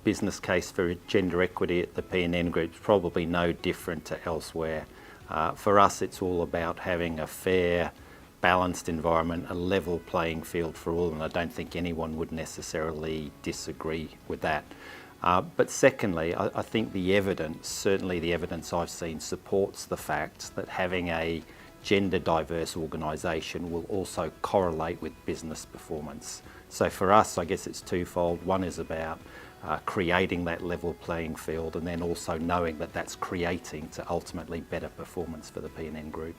business case for gender equity at the P&N Group is probably no different to elsewhere. For us, it's all about having a fair, balanced environment, a level playing field for all, and I don't think anyone would necessarily disagree with that. But secondly, I think the evidence, certainly the evidence I've seen, supports the fact that having a gender diverse organisation will also correlate with business performance. So for us, I guess it's twofold. One is about creating that level playing field, and then also knowing that that's creating to ultimately better performance for the P&N Group.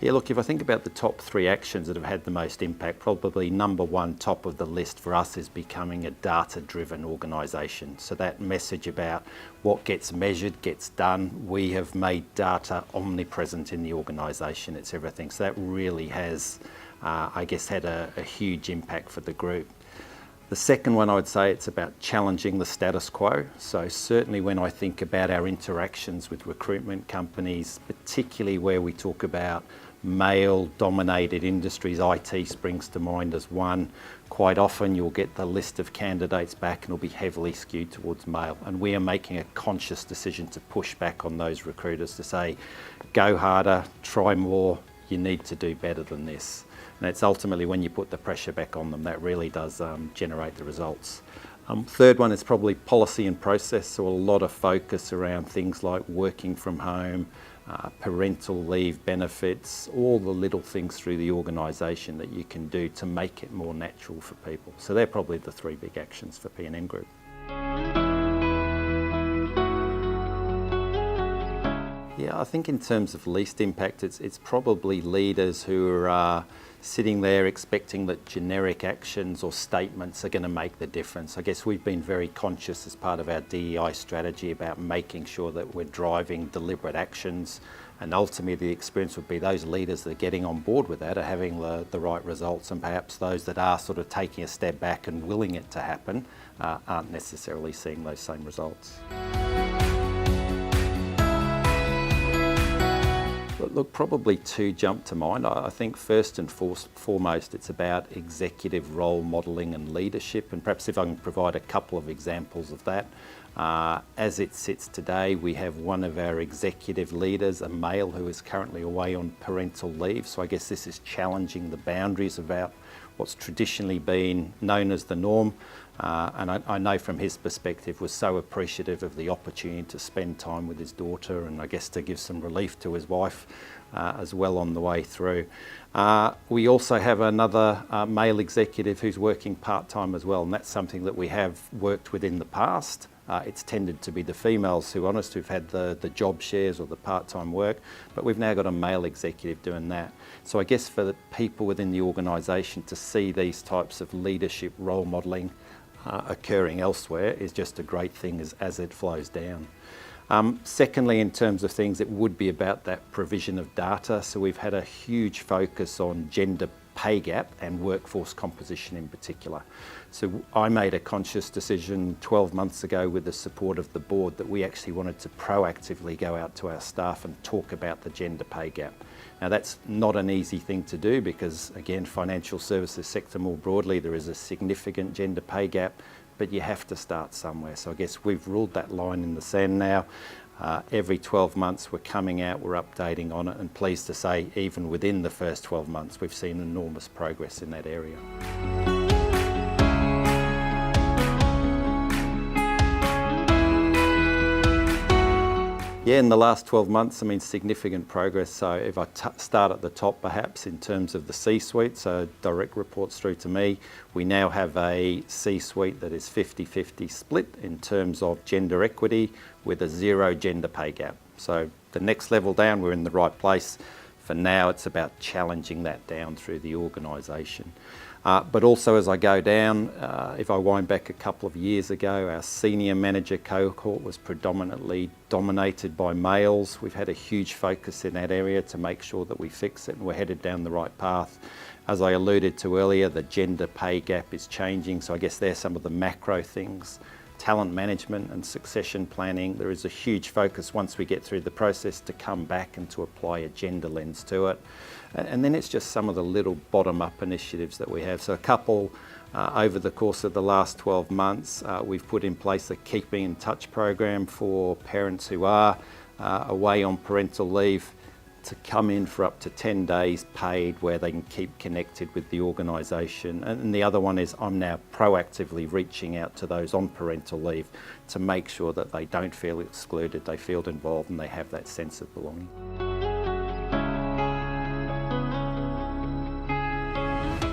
Yeah, look, if I think about the top 3 actions that have had the most impact, probably number 1, top of the list for us, is becoming a data-driven organisation. So that message about what gets measured gets done. We have made data omnipresent in the organisation. It's everything. So that really has, I guess, had a huge impact for the group. The second one, I would say, it's about challenging the status quo. So certainly when I think about our interactions with recruitment companies, particularly where we talk about male-dominated industries, IT springs to mind as one. Quite often you'll get the list of candidates back and it'll be heavily skewed towards male. And we are making a conscious decision to push back on those recruiters to say, go harder, try more, you need to do better than this. And it's ultimately when you put the pressure back on them, that really does generate the results. Third one is probably policy and process, so a lot of focus around things like working from home, parental leave benefits, all the little things through the organisation that you can do to make it more natural for people. So they're probably the 3 big actions for P&N Group. Yeah, I think in terms of least impact, it's probably leaders who are sitting there expecting that generic actions or statements are going to make the difference. I guess we've been very conscious as part of our DEI strategy about making sure that we're driving deliberate actions, and ultimately the experience would be those leaders that are getting on board with that are having the right results, and perhaps those that are sort of taking a step back and willing it to happen aren't necessarily seeing those same results. Look, probably 2 jump to mind. I think first and foremost it's about executive role modelling and leadership, and perhaps if I can provide a couple of examples of that. As it sits today, we have one of our executive leaders, a male, who is currently away on parental leave, so I guess this is challenging the boundaries about what's traditionally been known as the norm. And I know from his perspective was so appreciative of the opportunity to spend time with his daughter, and I guess to give some relief to his wife as well on the way through. We also have another male executive who's working part-time as well, and that's something that we have worked with in the past. It's tended to be the females who've had the job shares or the part-time work, but we've now got a male executive doing that. So I guess for the people within the organisation to see these types of leadership role modelling occurring elsewhere is just a great thing as it flows down. Secondly, in terms of things, it would be about that provision of data. So we've had a huge focus on gender pay gap and workforce composition in particular. So I made a conscious decision 12 months ago with the support of the board that we actually wanted to proactively go out to our staff and talk about the gender pay gap. Now that's not an easy thing to do because, again, financial services sector more broadly, there is a significant gender pay gap, but you have to start somewhere. So I guess we've ruled that line in the sand now. Every 12 months we're coming out, we're updating on it, and pleased to say even within the first 12 months we've seen enormous progress in that area. Yeah, in the last 12 months, I mean, significant progress. So if I start at the top, perhaps, in terms of the C-suite, so direct reports through to me, we now have a C-suite that is 50-50 split in terms of gender equity with a 0 gender pay gap. So the next level down, we're in the right place. For now, it's about challenging that down through the organisation. But also as I go down, if I wind back a couple of years ago, our senior manager cohort was predominantly dominated by males. We've had a huge focus in that area to make sure that we fix it, and we're headed down the right path. As I alluded to earlier, the gender pay gap is changing, so I guess there's some of the macro things. Talent management and succession planning, there is a huge focus once we get through the process to come back and to apply a gender lens to it. And then it's just some of the little bottom-up initiatives that we have. So a couple over the course of the last 12 months, we've put in place a Keeping in Touch program for parents who are away on parental leave to come in for up to 10 days paid, where they can keep connected with the organisation. And the other one is I'm now proactively reaching out to those on parental leave to make sure that they don't feel excluded, they feel involved and they have that sense of belonging.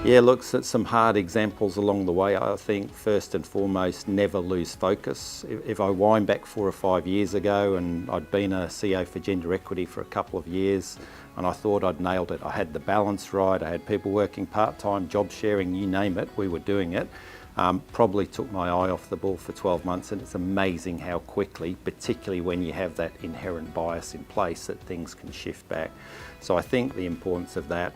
Yeah, look, some hard examples along the way. I think first and foremost, never lose focus. If I wind back 4 or 5 years ago and I'd been a CEO for gender equity for a couple of years and I thought I'd nailed it, I had the balance right, I had people working part-time, job sharing, you name it, we were doing it. Probably took my eye off the ball for 12 months, and it's amazing how quickly, particularly when you have that inherent bias in place, that things can shift back. So I think the importance of that.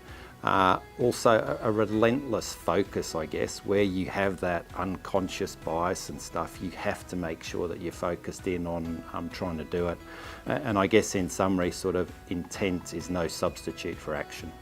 Also a relentless focus, I guess, where you have that unconscious bias and stuff, you have to make sure that you're focused in on trying to do it. And I guess in summary, sort of intent is no substitute for action.